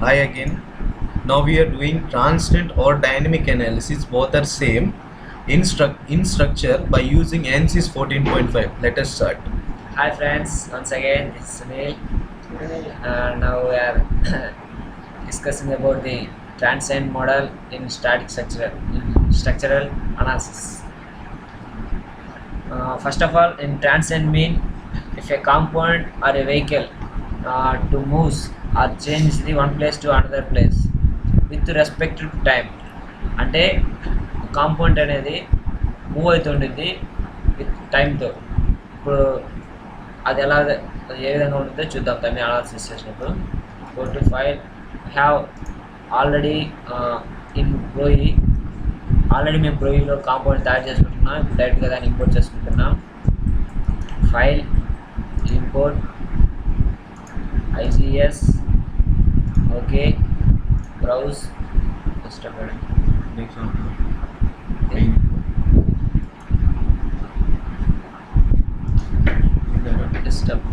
Hi again. Now we are doing transient or dynamic analysis. Both are same in structure by using ANSYS 14.5. Let us start. Hi friends, once again this is Sunil. Now we are discussing about the transient model in structural analysis. First of all, in transient mean if a component or a vehicle to moves or change the one place to another place with respect to time. అంటే compound అనేది move అవుతుంటుంది with టైంతో. ఇప్పుడు అది ఎలా అది ఏ విధంగా ఉంటుందో చూద్దాం దాన్ని అనాలిసిస్ చేసినప్పుడు. Go to file have already in బ్రోయి ఆల్రెడీ మేము బ్రోయిలో కాంపౌండ్ తయారు చేసుకుంటున్నాం. ఇప్పుడు డైరెక్ట్గా దాన్ని ఇంపోర్ట్ చేసుకుంటున్నాం. File import IGS okay browse Next one. Desktop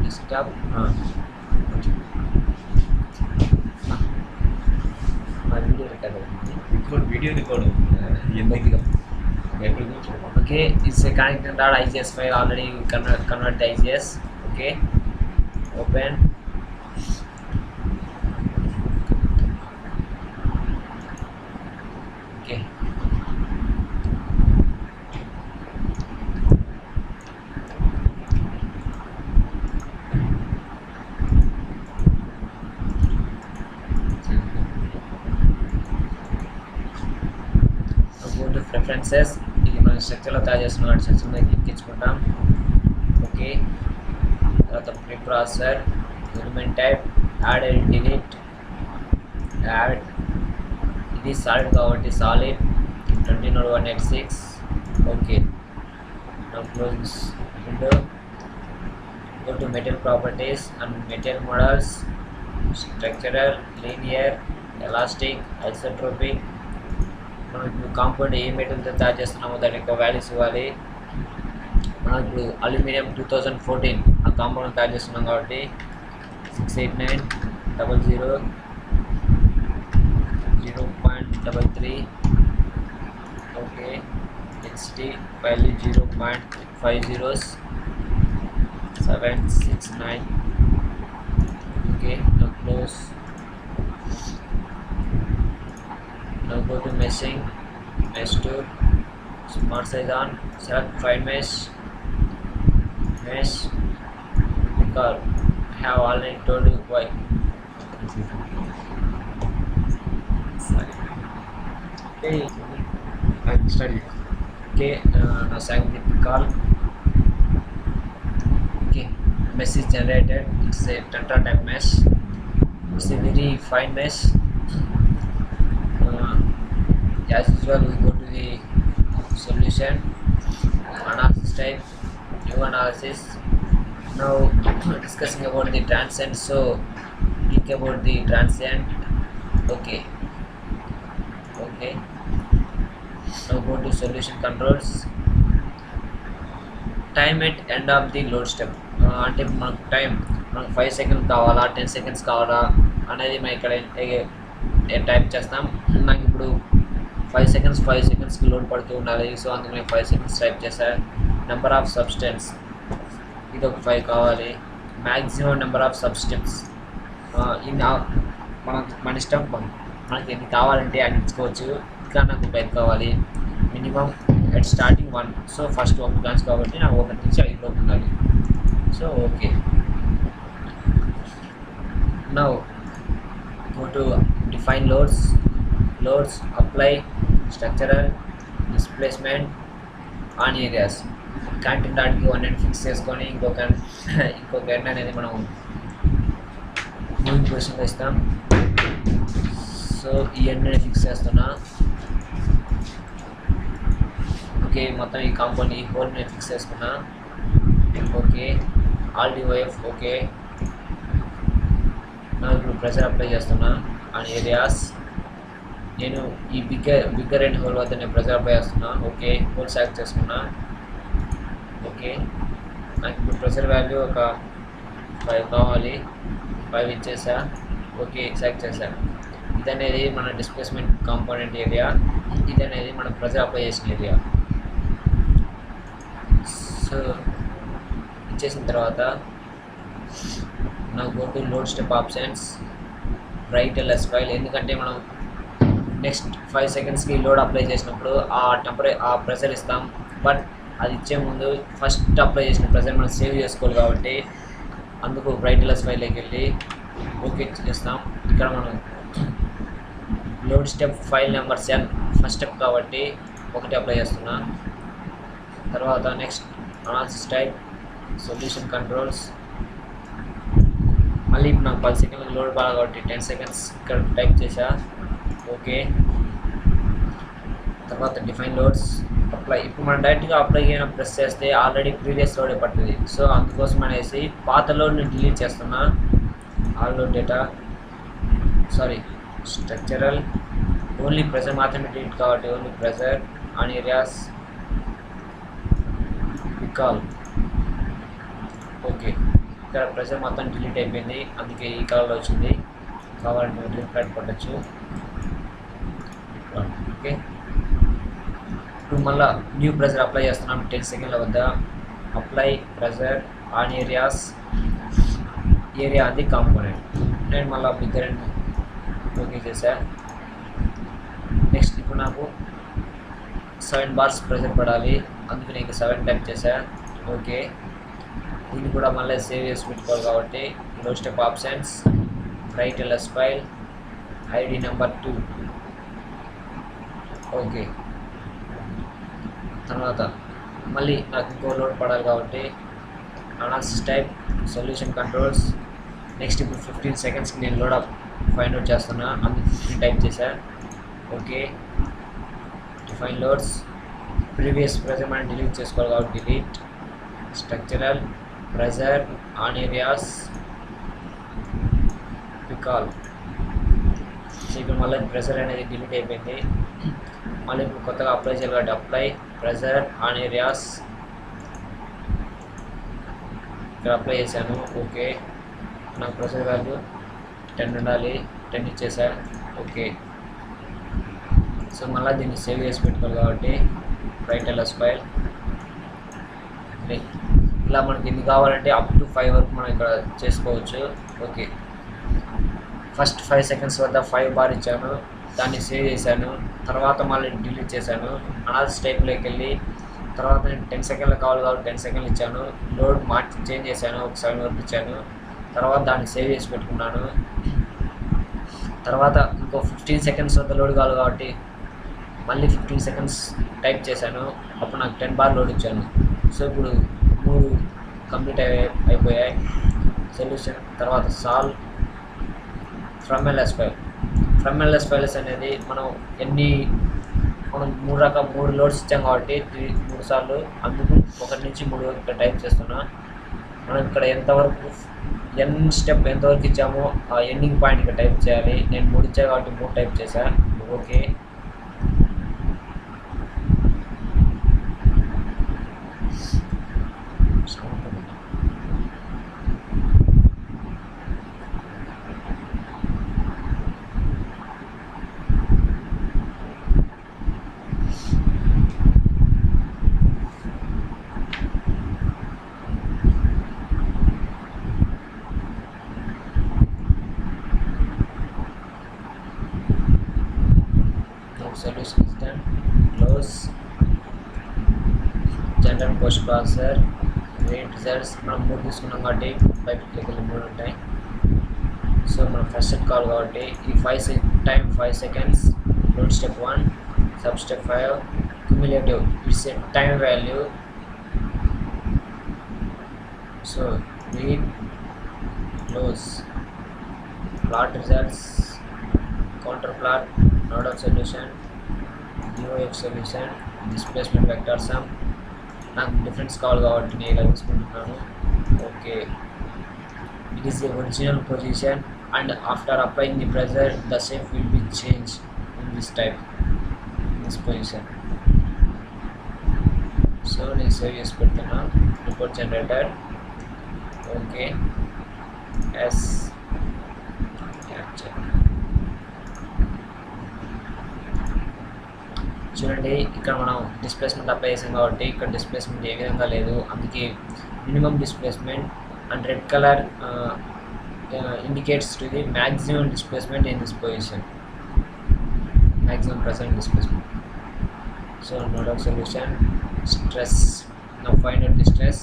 desktop మా వీడియో రికార్డ్ అవుతుంది. Video record. ఎందుకు? Okay, it's a connected IGS file already. Convert the IGS. Okay, open. Okay, now go to preferences. ఇది మనం స్ట్రక్చర్లో తయారు చేస్తున్నాం. Structure మీద click ఇచ్చుకుంటాం. Okay, తర్వాత pre processor element type add and delete add. ఇది solid కాబట్టి solid 20186. Okay, now close this window. Go to material properties and material models, structural, linear, elastic, isotropic. మనం ఇప్పుడు కాంపౌండ్ ఏ మెటీరియల్తో తయారు చేస్తున్నామో దానికి ఒక వాల్యూస్ ఇవ్వాలి. మనం ఇప్పుడు అల్యూమినియం 2014 ఆ కాంపౌండ్ తయారు చేస్తున్నాం కాబట్టి 68900.0.33. Okay, HD value 0.50 769. Okay, now close. Now go to meshing, mesh tool, smart size on, select file mesh, because I have already told you why. Sorry. Okay, Study. now select the call. Okay, mesh is generated. It's a tetra type mesh. It's a very fine mesh. As usual, we go to the solution analysis type, new analysis. Now discussing about the transient. So think about the transient. Okay, now go to solution controls, time at end of the load step. అంటే మనకు time మనకు 5 seconds కావాలా 10 seconds కావాలా అనేది మనం ఇక్కడ type చేస్తాం. నాకు ఇప్పుడు 5 సెకండ్స్కి లోడ్ పడుతూ ఉండాలి. సో అందుకు నేను 5 సెకండ్స్ టైప్ చేశాను. నెంబర్ ఆఫ్ సబ్స్టెన్స్ ఇది ఒక 5 కావాలి. మ్యాక్సిమం నెంబర్ ఆఫ్ సబ్స్టెన్స్ మన ఇష్టం, మనకి ఎన్ని కావాలంటే అన్ని ఇచ్చుకోవచ్చు. ఇంకా నాకు 5 కావాలి. Minimum at starting 1. So first 1 branch కాబట్టి నాకు 1 నుంచి 5 లోపు ఉండాలి. So okay, now go to define loads, apply structural displacement on areas. Content దానికి 1 ఫిక్స్ చేసుకొని ఇంకొక ఎండ్ అనేది మనం మూవింగ్ పొజిషన్లో ఇస్తాం. సో ఈ ఎండ్ అనేది ఫిక్స్ చేస్తున్నా. ఓకే, మొత్తం ఈ కాంపౌండ్ ఈ హోల్ నేను ఫిక్స్ చేసుకున్నా. Okay, all డివైఫ్. ఓకే, నా ఇప్పుడు ప్రెషర్ అప్లై చేస్తున్నా ఆన్ ఏరియాస్. నేను ఈ బిగ్గర్ ఎండ్ హోల్ వద్ద నేను ప్రెషర్ అప్లై చేస్తున్నా. ఓకే, హోల్ సెలెక్ట్ చేసుకున్నా. ఓకే, నాకు ఇప్పుడు ప్రెషర్ వాల్యూ ఒక 5 కావాలి, 5 ఇచ్చేసా. ఓకే, సెలెక్ట్ చేశా. ఇది అనేది మన డిస్ప్లేస్మెంట్ కాంపోనెంట్ ఏరియా, ఇది అనేది మనం ప్రెషర్ అప్లై చేసిన ఏరియా. సో ఇచ్చేసిన తర్వాత నాకు go to load step options, right LS file. ఎందుకంటే మనం నెక్స్ట్ 5 సెకండ్స్కి లోడ్ అప్లై చేసినప్పుడు ఆ ప్రెషర్ ఇస్తాం, బట్ అది ఇచ్చే ముందు ఫస్ట్ అప్లై చేసిన ప్రెషర్ మనం సేవ్ చేసుకోవాలి కాబట్టి అందుకు రైట్ ఎల్ఎస్ ఫైల్లోకి వెళ్ళి ఓకే చేస్తాం. ఇక్కడ మనం load step file number 7 first step కాబట్టి 1 అప్లై చేస్తున్నా. తర్వాత next analysis type, solution controls. మళ్ళీ ఇప్పుడు నాకు 10 సెకండ్లు లోడ్ బాగా కాబట్టి 10 సెకండ్స్ ఇక్కడ టైప్ చేసా. ఓకే, తర్వాత డిఫైన్ లోడ్స్, అప్లై. ఇప్పుడు మనం డైరెక్ట్గా అప్లై అయినా ప్రెస్ చేస్తే ఆల్రెడీ ప్రీవియస్ లోడే పడుతుంది. సో అందుకోసం అనేసి పాత లోడ్ని డిలీట్ చేస్తున్నా. All load data, sorry structural, only pressure మాత్రమే డిలీట్ కాబట్టి ఓన్లీ ప్రెజర్ ఆన్ ఏరియాస్ వికాల్. ఓకే, ఇక్కడ ప్రెజర్ మొత్తం డిలీట్ అయిపోయింది, అందుకే ఈ కలర్లో వచ్చింది. కావాలంటే రిఫ్లెక్ట్ కొట్టచ్చు. ఓకే, ఇప్పుడు మళ్ళీ న్యూ ప్రెజర్ అప్లై చేస్తున్నాం 10 సెకండ్ల వద్ద. Apply pressure on areas, area అది కాంపోనెంట్. నేను మళ్ళీ బిగ్గర్ అండ్ ఓకే చేసా. నెక్స్ట్ ఇప్పుడు నాకు 7 బార్స్ ప్రెజర్ పడాలి, అందుకు నేను 7 టైప్ చేసా. ఓకే, దీన్ని కూడా మళ్ళీ సేవ్ చేసి పెట్టుకోవాలి కాబట్టి load step options, right LS file, ID number 2. Okay, తర్వాత మళ్ళీ నాకు ఇంకో లోడ్ పడాలి కాబట్టి analysis type, solution controls. Next ఇప్పుడు 15 సెకండ్స్కి నేను లోడ్ అప్ ఫైండ్ అవుట్ చేస్తున్నా, అందుకు 15 టైప్ చేశా. Okay, define loads, previous pressure మనం డిలీట్ చేసుకోవాలి కాబట్టి delete. Structural, pressure on areas వికాల్. సో ఇప్పుడు మళ్ళీ ప్రెజర్ అనేది డిలీట్ అయిపోయింది. మళ్ళీ ఇప్పుడు కొత్తగా అప్లై చేయాలి కాబట్టి అప్లై ప్రెజర్ ఆన్ ఏరియాస్, ఇక్కడ అప్లై చేశాను. ఓకే, నాకు ప్రెషర్ వాల్యూ 10 ఉండాలి, 10 ఇచ్చేసా. ఓకే, సో మళ్ళీ దీన్ని సేవ్ చేసి పెట్టుకోవాలి కాబట్టి రైట్ ఎల్ఎస్ ఫైల్. ఇలా మనకి ఎన్ని కావాలంటే అప్ టు 5 వరకు మనం ఇక్కడ చేసుకోవచ్చు. ఓకే, ఫస్ట్ 5 సెకండ్స్ వద్ద 5 బార్ ఇచ్చాను, దాన్ని సేవ్ చేశాను. తర్వాత మళ్ళీ డిలీట్ చేశాను. అనాలిసిస్ టైప్లోకి వెళ్ళి తర్వాత నేను 10 సెకండ్లు కావాలి కాబట్టి 10 సెకండ్లు ఇచ్చాను. లోడ్ మార్చి చేంజ్ చేశాను, ఒక 7 వరకు ఇచ్చాను. తర్వాత దాన్ని సేవ్ చేసి పెట్టుకున్నాను. తర్వాత ఇంకో 15 సెకండ్స్ వద్ద లోడ్ కావాలి కాబట్టి మళ్ళీ 15 సెకండ్స్ టైప్ చేశాను, అప్పుడు నాకు 10 బార్ లోడ్ ఇచ్చాను. సో ఇప్పుడు 3 కంప్లీట్ అయిపోయాయి. సొల్యూషన్ తర్వాత solve from LS file. From LS files అనేది మనం 3 లోడ్స్ ఇచ్చాం కాబట్టి 3 సార్లు, అందుకు 1 నుంచి 3 వరకు ఇక్కడ టైప్ చేస్తున్నా. మనం ఇక్కడ ఎంతవరకు స్టెప్ ఎంతవరకు ఇచ్చామో ఆ ఎండింగ్ పాయింట్ ఇక్కడ టైప్ చేయాలి. నేను 3 ఇచ్చా కాబట్టి 3 టైప్ చేశా. Okay, solution is done. Close. General post processor, great results. మనం 3 తీసుకున్నాం కాబట్టి బయట క్లిక్ 3 ఉంటాయి. సో మనం ఫస్ట్ స్టెప్ కావాలి కాబట్టి ఈ 5 seconds load step 1, sub step 5, cumulative it's a time value. So read, close, plot results, counter plot, node of solution, DOF solution, displacement vector sum. నాకు డిఫరెన్స్ కావాలి కాబట్టి నేను ఇలా తీసుకుంటున్నాను. Okay, it is the original position and after applying the pressure the shape will be changed in this type, in this position. So so నేను save చేసి పెడుతున్నా report generator. Okay S capture. చూడండి ఇక్కడ మనం డిస్ప్లేస్మెంట్ అప్లై చేసాం కాబట్టి ఇక్కడ displacement ఏ విధంగా లేదు, అందుకే minimum displacement and red colour indicates to the maximum displacement in this position, maximum present displacement. So node of solution stress. Now find out the stress.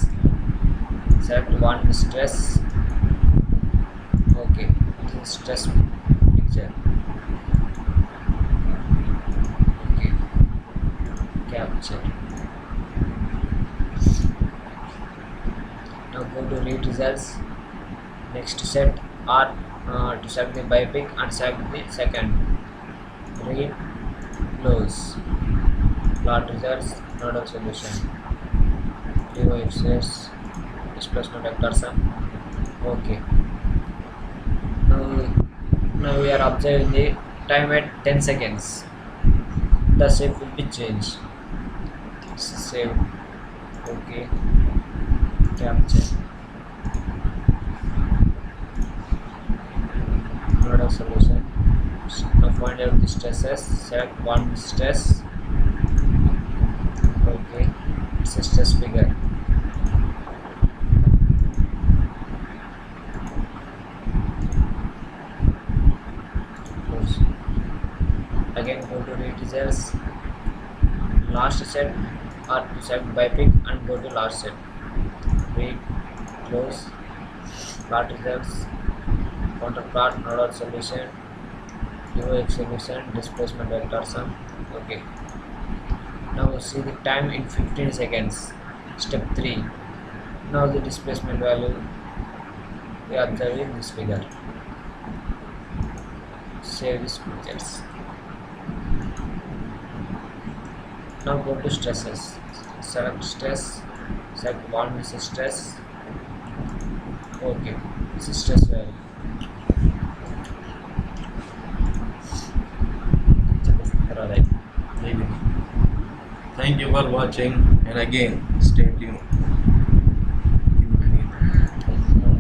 Select one stress. Okay, this is stress picture. Okay, capture. Now go to read results. Next set are to select the bipic and select the second. Read, close. Plot results, node of solution. Axis, displacement vector sum. Okay. Now we are observing the time at 10 seconds. The shape will be changed. Save. Okay. Capture. Node of solution. Now find out the stresses. Select one stress. Okay, it's a stress figure. Close. Again go to read results. Last set or to select bipic and go to last set. Read, close. Plot results. Counterplot, node of solution, UX solution, displacement vector sum. Okay. Now see the time in 15 seconds. Step 3. Now the displacement value we are observing this figure. Save these pictures. Now go to stresses. Select stress. Select one, this is stress. Okay, this is stress value. Thank you for watching, and again stay tuned.